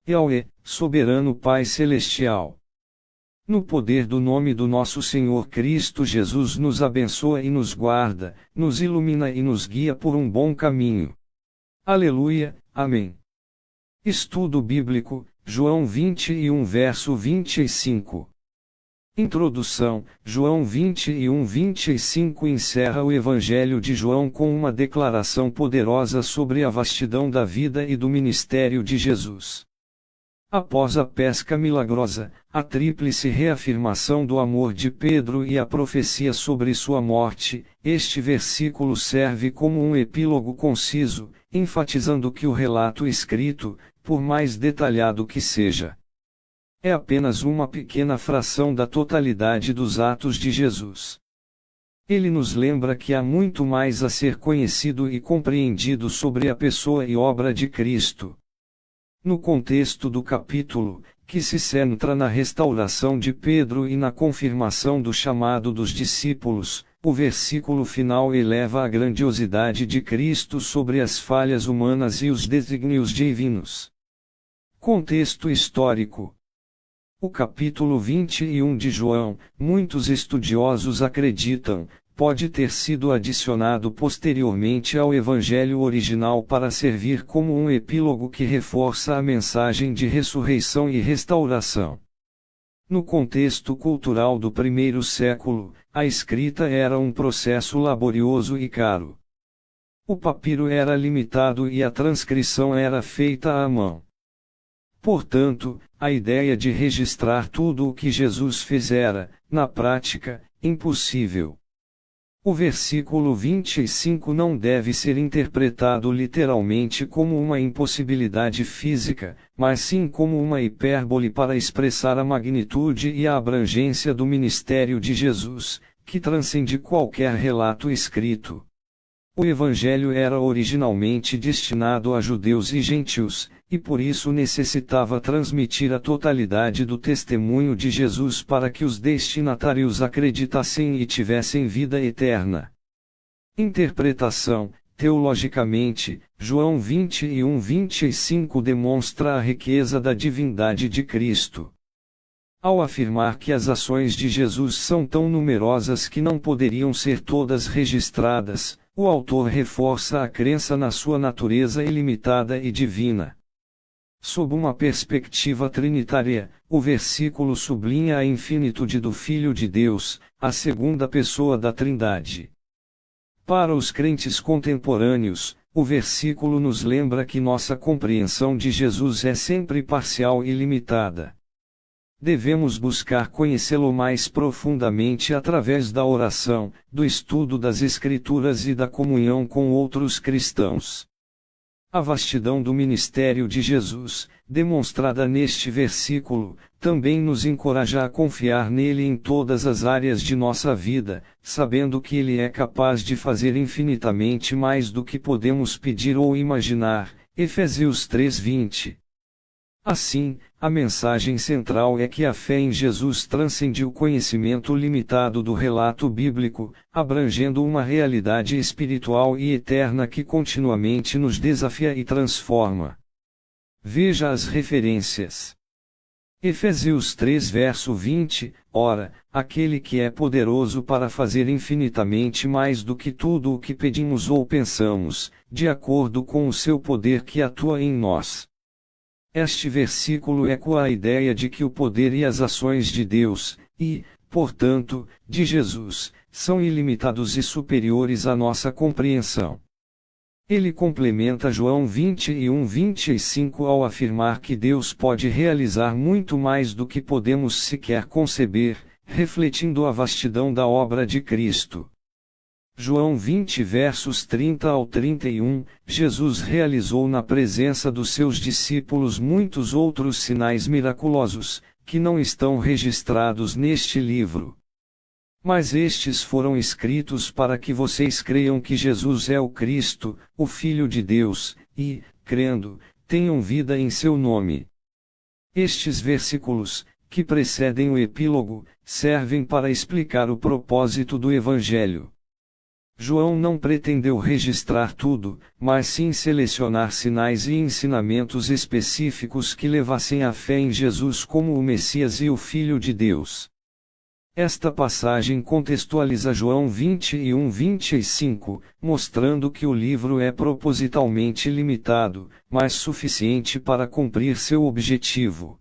Yahweh, soberano Pai Celestial. No poder do nome do nosso Senhor Cristo Jesus, nos abençoa e nos guarda, nos ilumina e nos guia por um bom caminho. Aleluia, amém. Estudo Bíblico, João 21 verso 25. Introdução. João 21:25 encerra o Evangelho de João com uma declaração poderosa sobre a vastidão da vida e do ministério de Jesus. Após a pesca milagrosa, a tríplice reafirmação do amor de Pedro e a profecia sobre sua morte, este versículo serve como um epílogo conciso, enfatizando que o relato escrito, por mais detalhado que seja, é apenas uma pequena fração da totalidade dos atos de Jesus. Ele nos lembra que há muito mais a ser conhecido e compreendido sobre a pessoa e obra de Cristo. No contexto do capítulo, que se centra na restauração de Pedro e na confirmação do chamado dos discípulos, o versículo final eleva a grandiosidade de Cristo sobre as falhas humanas e os desígnios divinos. Contexto histórico. O capítulo 21 de João, muitos estudiosos acreditam, pode ter sido adicionado posteriormente ao Evangelho original para servir como um epílogo que reforça a mensagem de ressurreição e restauração. No contexto cultural do primeiro século, a escrita era um processo laborioso e caro. O papiro era limitado e a transcrição era feita à mão. Portanto, a ideia de registrar tudo o que Jesus fez era, na prática, impossível. O versículo 25 não deve ser interpretado literalmente como uma impossibilidade física, mas sim como uma hipérbole para expressar a magnitude e a abrangência do ministério de Jesus, que transcende qualquer relato escrito. O Evangelho era originalmente destinado a judeus e gentios, e por isso necessitava transmitir a totalidade do testemunho de Jesus para que os destinatários acreditassem e tivessem vida eterna. Interpretação. Teologicamente, João 21:25 demonstra a riqueza da divindade de Cristo. Ao afirmar que as ações de Jesus são tão numerosas que não poderiam ser todas registradas, o autor reforça a crença na sua natureza ilimitada e divina. Sob uma perspectiva trinitária, o versículo sublinha a infinitude do Filho de Deus, a segunda pessoa da Trindade. Para os crentes contemporâneos, o versículo nos lembra que nossa compreensão de Jesus é sempre parcial e limitada. Devemos buscar conhecê-lo mais profundamente através da oração, do estudo das Escrituras e da comunhão com outros cristãos. A vastidão do ministério de Jesus, demonstrada neste versículo, também nos encoraja a confiar nele em todas as áreas de nossa vida, sabendo que ele é capaz de fazer infinitamente mais do que podemos pedir ou imaginar. Efésios 3:20. Assim, a mensagem central é que a fé em Jesus transcende o conhecimento limitado do relato bíblico, abrangendo uma realidade espiritual e eterna que continuamente nos desafia e transforma. Veja as referências. Efésios 3 verso 20, ora, aquele que é poderoso para fazer infinitamente mais do que tudo o que pedimos ou pensamos, de acordo com o seu poder que atua em nós. Este versículo ecoa a ideia de que o poder e as ações de Deus, e, portanto, de Jesus, são ilimitados e superiores à nossa compreensão. Ele complementa João 21:25 ao afirmar que Deus pode realizar muito mais do que podemos sequer conceber, refletindo a vastidão da obra de Cristo. João 20 versos 30 ao 31, Jesus realizou na presença dos seus discípulos muitos outros sinais miraculosos, que não estão registrados neste livro. Mas estes foram escritos para que vocês creiam que Jesus é o Cristo, o Filho de Deus, e, crendo, tenham vida em seu nome. Estes versículos, que precedem o epílogo, servem para explicar o propósito do Evangelho. João não pretendeu registrar tudo, mas sim selecionar sinais e ensinamentos específicos que levassem à fé em Jesus como o Messias e o Filho de Deus. Esta passagem contextualiza João 21:25, mostrando que o livro é propositalmente limitado, mas suficiente para cumprir seu objetivo.